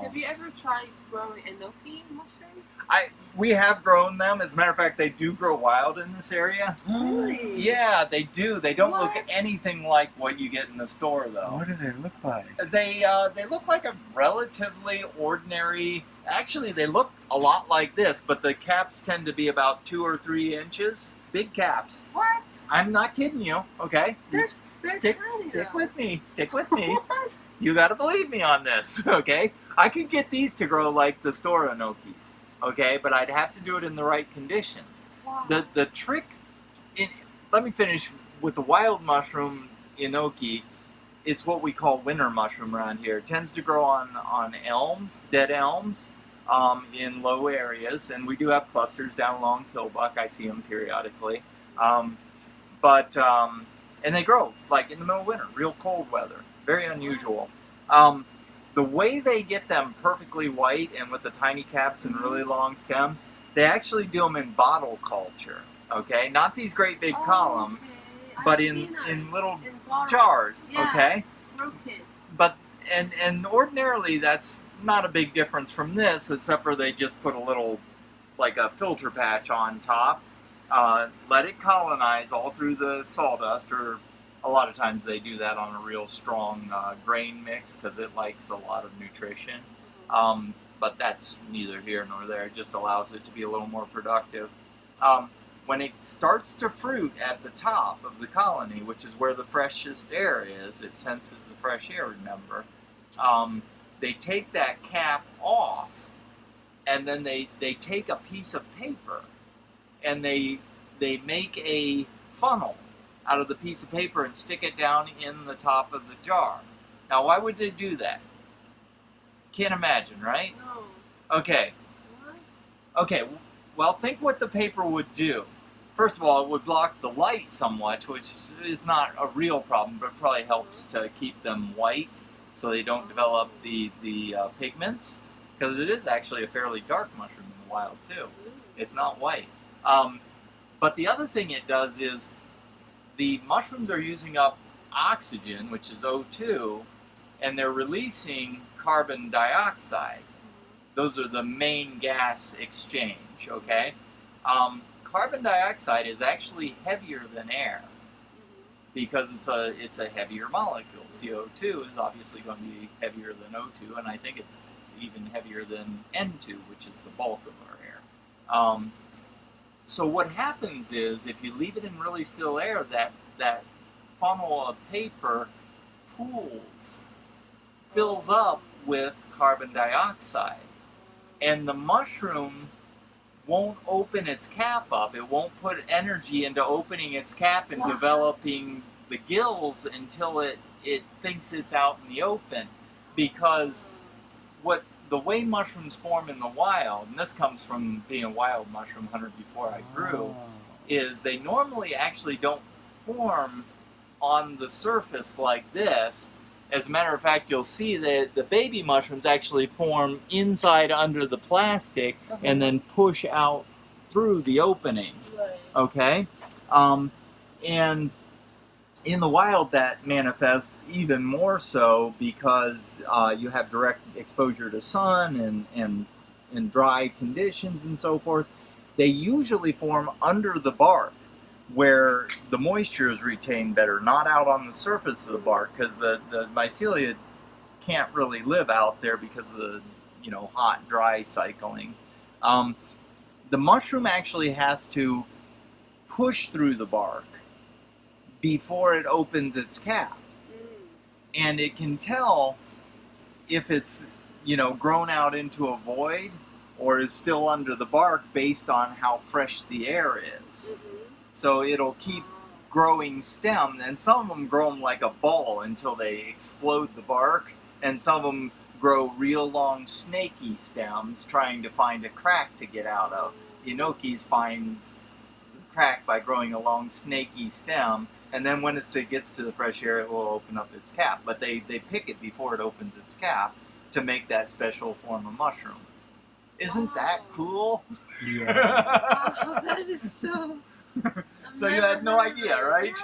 Have you ever tried growing enoki mushrooms? We have grown them. As a matter of fact, they do grow wild in this area. Really? Yeah, they do. They don't look What? anything like what you get in the store, though. What do they look like? They look like a relatively ordinary. Actually, they look a lot like this, but the caps tend to be about 2 or 3 inches. Big caps. What? I'm not kidding you. Okay, They're stick tiny, though. with me. Stick with me. What? You got to believe me on this. Okay, I could get these to grow like the store enokis. Okay, but I'd have to do it in the right conditions. Wow. The trick. Let me finish with the wild mushroom enoki. It's what we call winter mushroom around here. It tends to grow on elms, dead elms, in low areas, and we do have clusters down along Killbuck. I see them periodically, and they grow like in the middle of winter, real cold weather. Very unusual. The way they get them perfectly white and with the tiny caps and really long stems, they actually do them in bottle culture. Okay, not these great big columns, Okay. but I've in seen them little in bottles. jars. Yeah. Okay, Broken. but and ordinarily that's not a big difference from this, except for they just put a little like a filter patch on top, let it colonize all through the sawdust, or a lot of times they do that on a real strong grain mix because it likes a lot of nutrition. But that's neither here nor there. It just allows it to be a little more productive. When it starts to fruit at the top of the colony, which is where the freshest air is, it senses the fresh air, remember, they take that cap off, and then they take a piece of paper, and they make a funnel out of the piece of paper and stick it down in the top of the jar. Now, why would they do that? Can't imagine, right? No. Okay. What? Okay, well, think what the paper would do. First of all, it would block the light somewhat, which is not a real problem, but probably helps to keep them white so they don't develop the pigments, because it is actually a fairly dark mushroom in the wild, too. It's not white. But the other thing it does is the mushrooms are using up oxygen, which is O2, and they're releasing carbon dioxide. Those are the main gas exchange, okay? Carbon dioxide is actually heavier than air because it's a heavier molecule. CO2 is obviously going to be heavier than O2, and I think it's even heavier than N2, which is the bulk of our air. So what happens is, if you leave it in really still air, that funnel of paper fills up with carbon dioxide. And the mushroom won't open its cap up. It won't put energy into opening its cap and developing the gills until it thinks it's out in the open. Because the way mushrooms form in the wild, and this comes from being a wild mushroom hunter before I grew, is they normally actually don't form on the surface like this. As a matter of fact, you'll see that the baby mushrooms actually form inside under the plastic and then push out through the opening. Right. Okay? And in the wild, that manifests even more so because you have direct exposure to sun and dry conditions and so forth. They usually form under the bark, where the moisture is retained better, not out on the surface of the bark, because the mycelia can't really live out there because of the hot, dry cycling. The mushroom actually has to push through the bark before it opens its cap. And it can tell if it's, grown out into a void or is still under the bark based on how fresh the air is. So it'll keep growing stem, and some of them grow them like a ball until they explode the bark, and some of them grow real long snaky stems trying to find a crack to get out of. The Enokis finds the crack by growing a long snaky stem, and then when it gets to the fresh air, it will open up its cap. But they pick it before it opens its cap to make that special form of mushroom. Isn't that cool? Yeah. Wow, that is so... So you had no idea, right?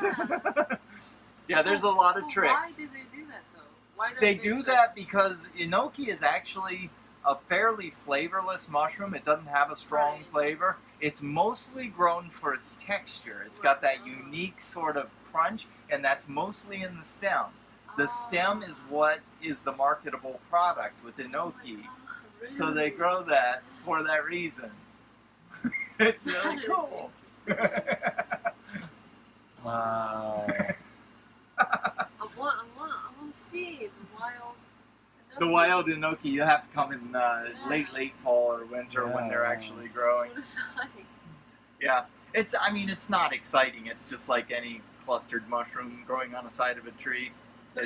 Yeah. Yeah, there's a lot of Why tricks. do they do that though? Why don't They do just... that because enoki is actually a fairly flavorless mushroom. It doesn't have a strong Right. flavor. It's mostly grown for its texture. It's got that unique sort of crunch, and that's mostly in the stem. The stem is what is the marketable product with enoki. Really? So they grow that for that reason. It's really cool. Wow. I want to see the wild. The wild enoki, you have to come in late fall or winter when they're actually growing. What a sight. Yeah, I mean, it's not exciting. It's just like any clustered mushroom growing on the side of a tree. The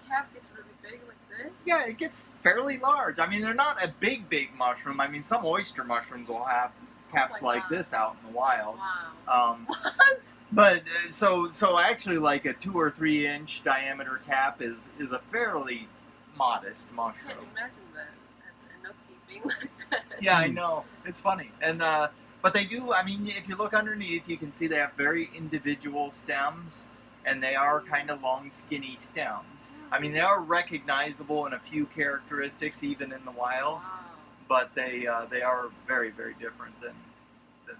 cap gets really big like this? Yeah, it gets fairly large. I mean, they're not a big mushroom. I mean, some oyster mushrooms will have caps like this out in the wild. Wow. What? But so actually, like a 2 or 3 inch diameter cap is a fairly modest I mushroom. can't imagine that as enoki being like that. Yeah, I know. It's funny. And but they do, I mean, if you look underneath, you can see they have very individual stems, and they are kind of long, skinny stems. I mean, they are recognizable in a few characteristics, even in the wild, Wow. but they are very, very different than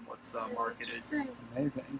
what's marketed. Interesting. Amazing.